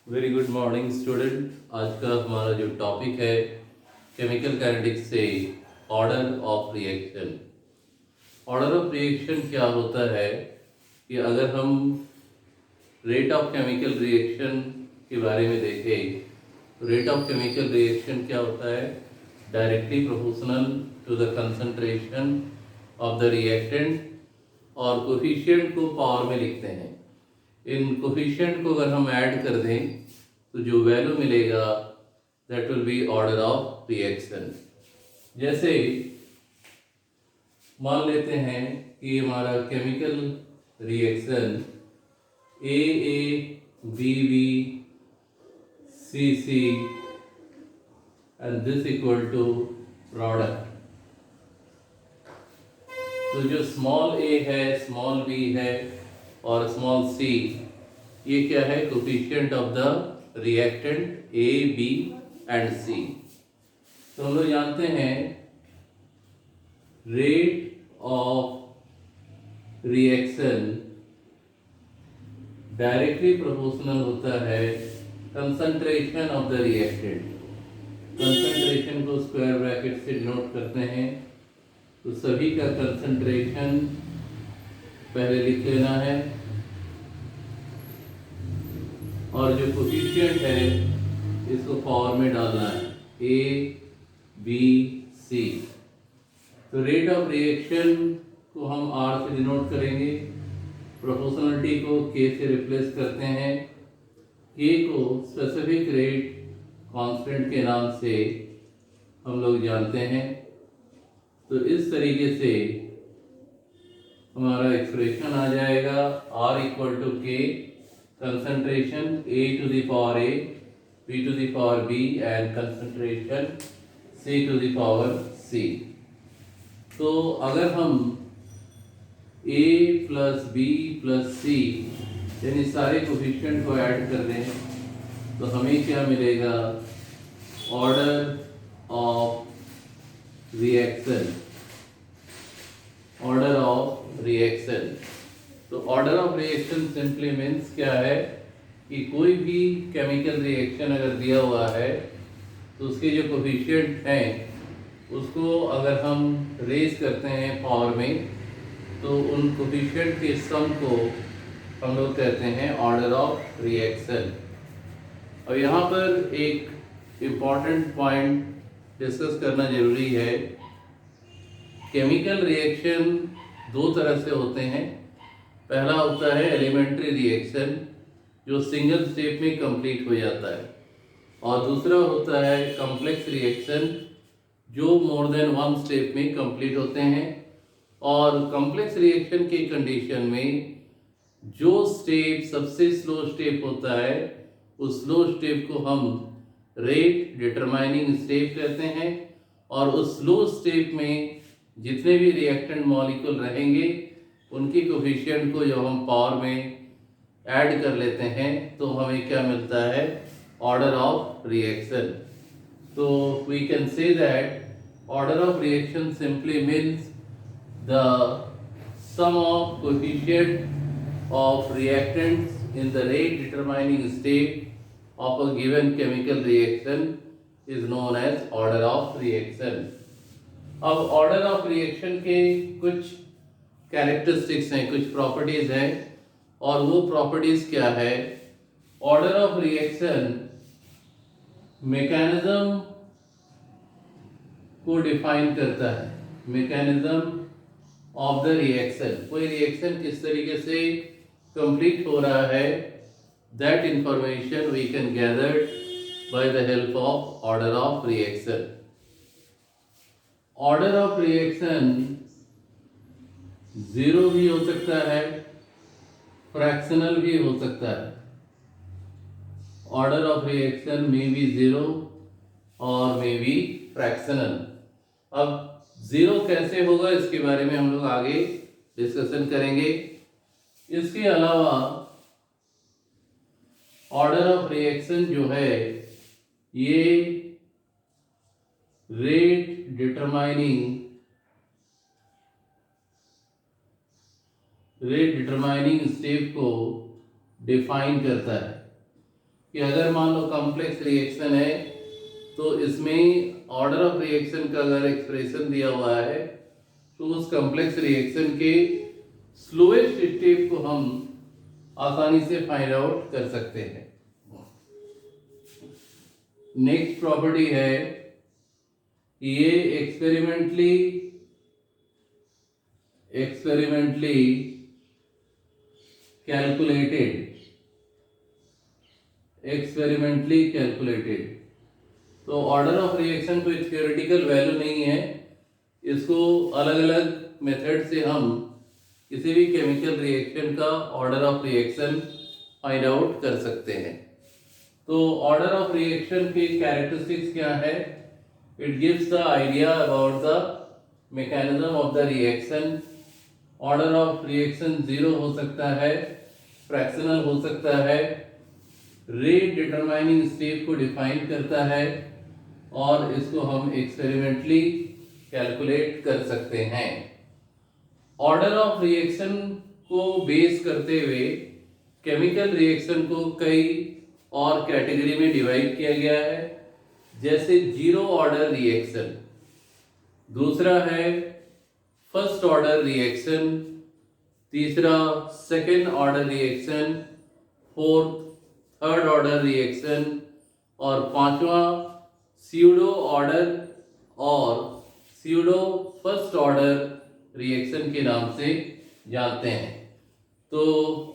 Very good morning student. आज का हमारा जो टॉपिक है केमिकल काइनेटिक्स से order of reaction. Order of reaction क्या होता है कि अगर हम रेट ऑफ केमिकल रिएक्शन के बारे में देखें तो रेट ऑफ केमिकल रिएक्शन क्या होता है, directly proportional to the concentration of the reactant, और कोफिशिएंट को पावर में लिखते हैं। इन कोफिशिएंट को अगर हम ऐड कर दें तो जो वैल्यू मिलेगा that will be order of reaction. जैसे मान लेते हैं कि हमारा chemical reaction A B B C and this equal to product. तो जो स्मॉल ए है, स्मॉल बी है और स्मॉल सी, ये क्या है, coefficient of the reactant A B and C. तो हम लोग जानते हैं rate of reaction directly proportional होता है concentration of the reactant. Concentration को स्क्वायर ब्रैकेट से डिनोट करते हैं, तो सभी का कंसंट्रेशन पहले लिख लेना है और जो कोफिशिएंट है इसको पावर में डालना है, ए बी सी। तो रेट ऑफ रिएक्शन को हम आर से डिनोट करेंगे, प्रोपोर्शनलिटी को के से रिप्लेस करते हैं, के को स्पेसिफिक रेट कांस्टेंट के नाम से हम लोग जानते हैं। तो इस तरीके से हमारा एक्सप्रेशन आ जाएगा R equal to K concentration A to the power A, B to the power B and concentration C to the power C। तो अगर हम A plus B plus C यानी सारे कोफिशिएंट को ऐड कर दें तो हमें क्या मिलेगा, order of reaction. Order of reaction, तो order of reaction simply means क्या है कि कोई भी केमिकल रिएक्शन अगर दिया हुआ है तो उसके जो कोफिशिएंट हैं उसको अगर हम रेज करते हैं पावर में तो उन कोफिशिएंट के सम को हम लोग कहते हैं ऑर्डर ऑफ रिएक्शन। और यहाँ पर एक इम्पॉर्टेंट पॉइंट डिस्कस करना जरूरी है। केमिकल रिएक्शन दो तरह से होते हैं। पहला होता है एलिमेंट्री रिएक्शन जो सिंगल स्टेप में कंप्लीट हो जाता है, और दूसरा होता है कॉम्प्लेक्स रिएक्शन जो मोर देन वन स्टेप में कंप्लीट होते हैं। और कॉम्प्लेक्स रिएक्शन की कंडीशन में जो स्टेप सबसे स्लो स्टेप होता है उस स्लो स्टेप को हम रेट डिटरमाइनिंग स्टेप कहते हैं, और उस स्लो स्टेप में जितने भी रिएक्टेंट मॉलिक्यूल रहेंगे उनकी कोफिशिएंट को जब हम पावर में ऐड कर लेते हैं तो हमें क्या मिलता है, ऑर्डर ऑफ रिएक्शन। तो we can say that order of reaction simply means the sum of coefficient of reactants in the rate determining state of a given chemical reaction is known as order of reaction. अब order of reaction के कुछ characteristics हैं, कुछ properties हैं, और वो properties क्या है, ऑर्डर ऑफ रिएक्शन मैकेनिज्म को डिफाइन करता है। मैकेनिज्म ऑफ द रिएक्शन, कोई रिएक्शन किस तरीके से कंप्लीट हो रहा है, that information we can gather by the help of order of reaction. Order of reaction zero भी हो सकता है, फ्रैक्शनल भी हो सकता है। ऑर्डर ऑफ रिएक्शन में बी जीरो और में बी फ्रैक्शनल। अब जीरो कैसे होगा इसके बारे में हम लोग आगे डिस्कशन करेंगे। इसके अलावा ऑर्डर ऑफ रिएक्शन जो है ये रेट डिटरमाइनिंग स्टेप को डिफाइन करता है। कि अगर मान लो कॉम्प्लेक्स रिएक्शन है तो इसमें ऑर्डर ऑफ रिएक्शन का अगर एक्सप्रेशन दिया हुआ है तो उस कॉम्प्लेक्स रिएक्शन के स्लोएस्ट स्टेप को हम आसानी से फाइंड आउट कर सकते हैं। नेक्स्ट प्रॉपर्टी है ये एक्सपेरिमेंटली कैलकुलेटेड। तो ऑर्डर ऑफ रिएक्शन कोई थ्योरेटिकल वैल्यू नहीं है, इसको अलग अलग मेथड से हम किसी भी केमिकल रिएक्शन का order of reaction find out कर सकते हैं। तो ऑर्डर ऑफ रिएक्शन की कैरेक्टरिस्टिक्स क्या है? It gives the idea about the mechanism of the reaction. Order of reaction 0 हो सकता है, फ्रैक्शनल हो सकता है, रेट डिटरमाइनिंग स्टेप को डिफाइन करता है और इसको हम एक्सपेरिमेंटली कैलकुलेट कर सकते हैं। ऑर्डर ऑफ रिएक्शन को बेस करते हुए केमिकल रिएक्शन को कई और कैटेगरी में डिवाइड किया गया है, जैसे जीरो ऑर्डर रिएक्शन, दूसरा है फर्स्ट ऑर्डर रिएक्शन, तीसरा second order reaction, fourth third order reaction और पांचवा स्यूडो ऑर्डर और स्यूडो फर्स्ट ऑर्डर रिएक्शन के नाम से जानते हैं। तो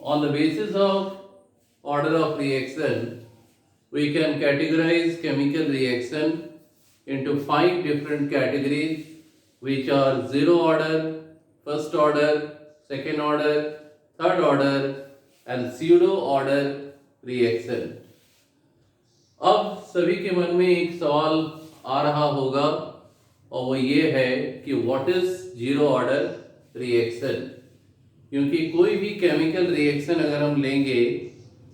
on the basis of order of reaction we can categorize chemical reaction into 5 different categories, which are zero order, first order, second order, third order and pseudo order reaction। अब सभी के मन में एक सवाल आ रहा होगा और वो ये है कि what is zero order reaction. क्योंकि कोई भी केमिकल रिएक्शन अगर हम लेंगे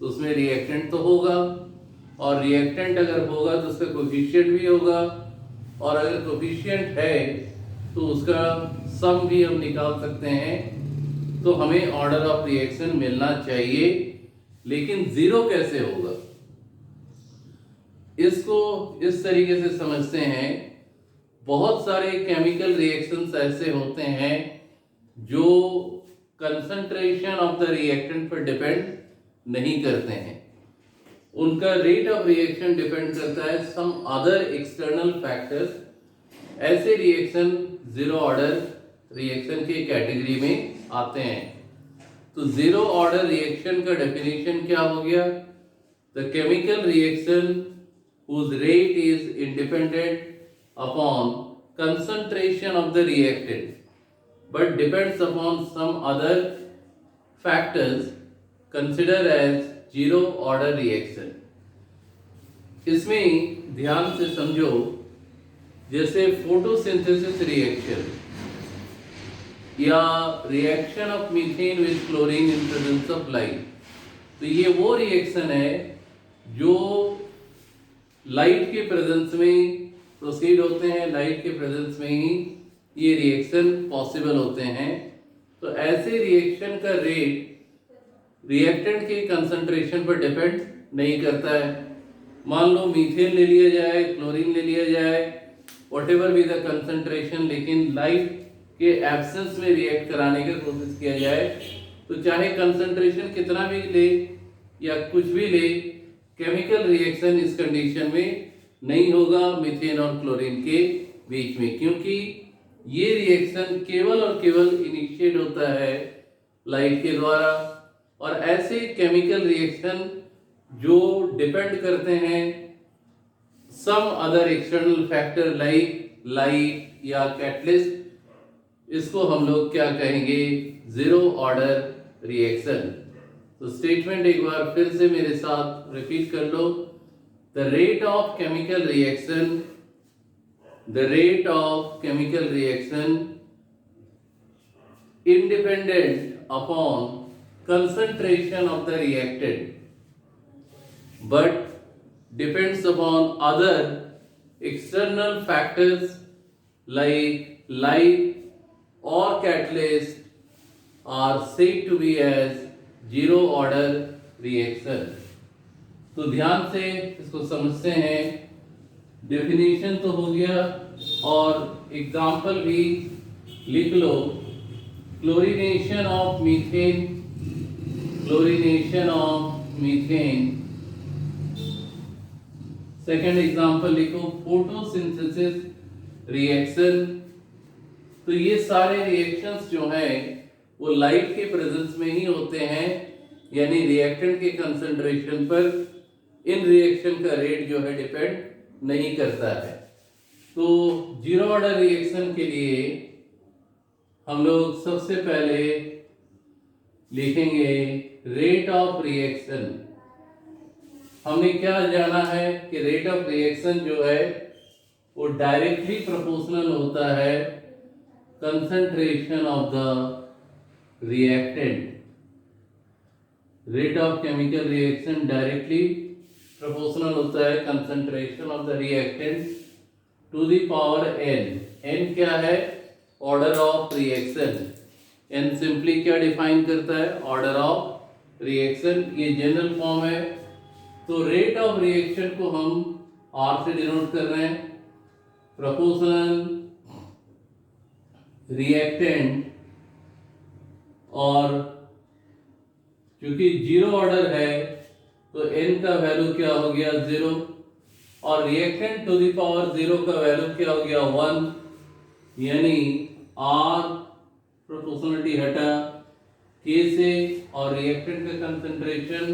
तो उसमें रिएक्टेंट तो होगा और रिएक्टेंट अगर होगा तो उसका कोफिशिएंट भी होगा और अगर कोफिशिएंट है तो उसका सम भी हम निकाल सकते हैं। तो हमें ऑर्डर ऑफ रिएक्शन मिलना चाहिए, लेकिन जीरो कैसे होगा? इसको इस तरीके से समझते हैं, बहुत सारे केमिकल रिएक्शंस ऐसे होते हैं जो कंसंट्रेशन ऑफ द रिएक्टेंट पर डिपेंड नहीं करते हैं, उनका रेट ऑफ रिएक्शन डिपेंड करता है सम अदर एक्सटर्नल फैक्टर्स। ऐसे रिएक्शन जीरो ऑर्डर रिएक्शन की कैटेगरी में आते हैं। तो जीरो ऑर्डर रिएक्शन का डेफिनेशन क्या हो गया? The chemical reaction whose rate is independent upon concentration of the reactant but depends upon some other factors considered as zero order reaction. इसमें ध्यान से समझो, जैसे फोटोसिंथेसिस रिएक्शन या reaction of methane with chlorine in presence of light, तो ये वो reaction है जो लाइट के प्रेजेंस में प्रोसीड होते हैं, लाइट के प्रेजेंस में ही ये रिएक्शन पॉसिबल होते हैं। तो ऐसे रिएक्शन का रेट रिएक्टेंट के कंसंट्रेशन पर डिपेंड नहीं करता है। मान लो मीथेन ले लिया जाए, क्लोरीन ले लिया जाए, व्हाटएवर बी द कंसंट्रेशन, लेकिन लाइट के एब्सेंस में रिएक्ट कराने की कोशिश किया जाए तो चाहे कंसंट्रेशन कितना भी ले या कुछ भी ले, केमिकल रिएक्शन इस कंडीशन में नहीं होगा मीथेन और क्लोरीन के बीच में, क्योंकि ये रिएक्शन केवल और केवल इनिशिएट होता है लाइट के द्वारा। और ऐसे केमिकल रिएक्शन जो डिपेंड करते हैं some other external factor like light या कैटलिस्ट, इसको हम लोग क्या कहेंगे? Zero order reaction. तो स्टेटमेंट एक बार फिर से मेरे साथ रिपीट कर लो। The rate of chemical reaction independent upon concentration of the reactant but depends upon other external factors like light or catalyst are said to be as zero order reaction। तो ध्यान से इसको समझते हैं। डेफिनेशन तो हो गया और एग्जाम्पल भी लिख लो। Chlorination of methane, chlorination of methane. Second example लिखो, फोटोसिंथेसिस रिएक्शन। तो ये सारे रिएक्शंस जो हैं वो लाइट के प्रेजेंस में ही होते हैं, यानी रिएक्टेंट के कंसंट्रेशन पर इन रिएक्शन का रेट जो है डिपेंड नहीं करता है। तो जीरो ऑर्डर रिएक्शन के लिए हम लोग सबसे पहले लिखेंगे रेट ऑफ रिएक्शन। हमने क्या जाना है कि रेट ऑफ रिएक्शन जो है वो डायरेक्टली प्रोपोर्शनल होता है concentration of the reactant. Rate of chemical reaction directly proportional होता है concentration of the reactant to the power n. n क्या है? Order of reaction. n simply क्या define करता है? Order of reaction. ये general form है। तो rate of reaction को हम r से denote कर रहे हैं। Proportional रिएक्टेंट, और क्योंकि जीरो ऑर्डर है तो n का वैल्यू क्या हो गया 0, और रिएक्टेंट टू द पावर 0 का वैल्यू क्या हो गया 1, यानी r प्रोपोर्शनलिटी हटा k से, और रिएक्टेंट का कंसंट्रेशन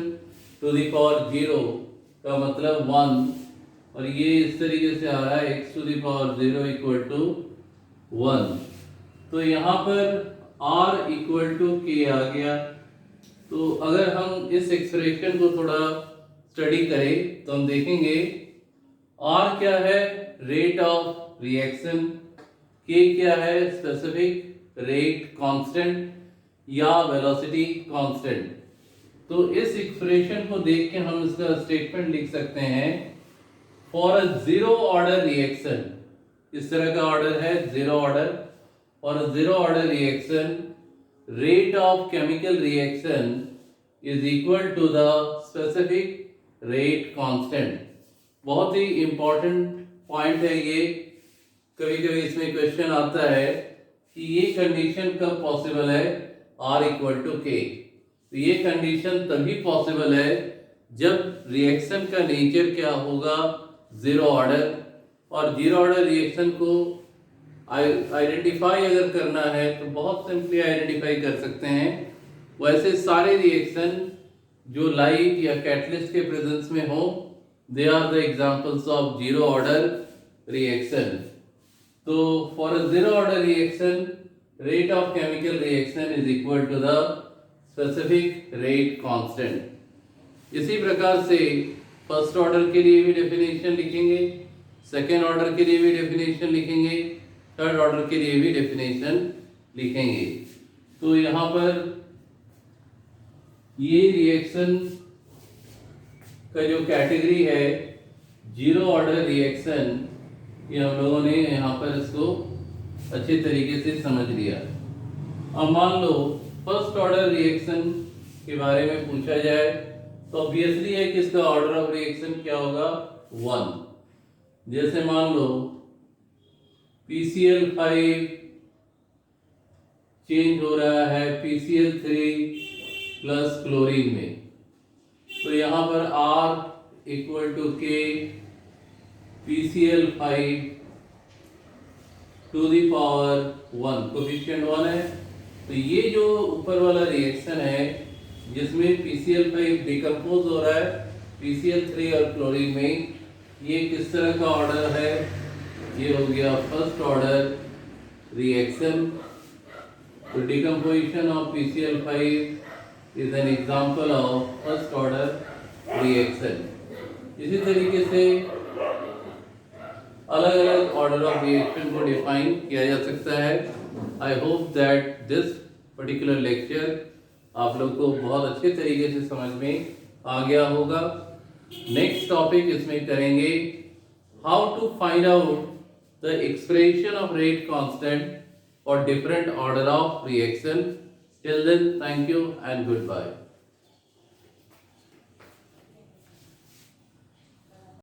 टू द पावर 0 का मतलब 1, और ये इस तरीके से आ रहा है x to the power 0 equal to 1। तो यहाँ पर r इक्वल टू के आ गया। तो अगर हम इस एक्सप्रेशन को थोड़ा स्टडी करें तो हम देखेंगे r क्या है? Rate of reaction. k क्या है? स्पेसिफिक रेट कांस्टेंट या वेलोसिटी कांस्टेंट। तो इस एक्सप्रेशन को देख के हम इसका स्टेटमेंट लिख सकते हैं, for a zero order reaction. इस तरह का ऑर्डर है जीरो ऑर्डर, और zero order reaction, rate of chemical reaction is equal to the specific rate constant। बहुत ही important point है ये। कभी कभी इसमें क्वेश्चन आता है कि ये कंडीशन कब पॉसिबल है r इक्वल टू k। तो ये कंडीशन तभी पॉसिबल है जब रिएक्शन का नेचर क्या होगा जीरो ऑर्डर, और जीरो ऑर्डर रिएक्शन को आइडेंटिफाई अगर करना है तो बहुत सिंपली आइडेंटिफाई कर सकते हैं। वैसे सारे रिएक्शन जो लाइट या कैटलिस्ट के प्रेजेंस में हो, they are the examples of zero order reaction. तो for a zero order reaction, rate of chemical reaction is equal to the specific rate constant. इसी प्रकार से फर्स्ट ऑर्डर के लिए भी डेफिनेशन लिखेंगे, सेकेंड ऑर्डर के लिए भी डेफिनेशन लिखेंगे, थर्ड ऑर्डर के लिए भी डेफिनेशन लिखेंगे। तो यहाँ पर ये रिएक्शन का जो कैटेगरी है जीरो ऑर्डर रिएक्शन, ये हम लोगों ने यहाँ पर इसको अच्छे तरीके से समझ लिया। अब मान लो फर्स्ट ऑर्डर रिएक्शन के बारे में पूछा जाए तो ऑब्वियसली है कि इसका ऑर्डर ऑफ रिएक्शन क्या होगा 1। जैसे मान लो PCl5 चेंज हो रहा है PCl3 प्लस क्लोरीन में, तो यहाँ पर R equal to K PCl5 to the power 1, coefficient 1 है। तो ये जो ऊपर वाला रिएक्शन है जिसमें PCl5 डिकम्पोज हो रहा है PCl3 और क्लोरीन में, ये किस तरह का ऑर्डर है? ये हो गया फर्स्ट ऑर्डर रिएक्शन। तो decomposition of PCl5 is an example of first order reaction. इसी तरीके से अलग अलग ऑर्डर ऑफ रिएक्शन को डिफाइन किया जा सकता है। I hope that this particular lecture आप लोग को बहुत अच्छे तरीके से समझ में आ गया होगा। नेक्स्ट टॉपिक इसमें करेंगे how to find out the expression of rate constant for different order of reaction. Till then, thank you and goodbye.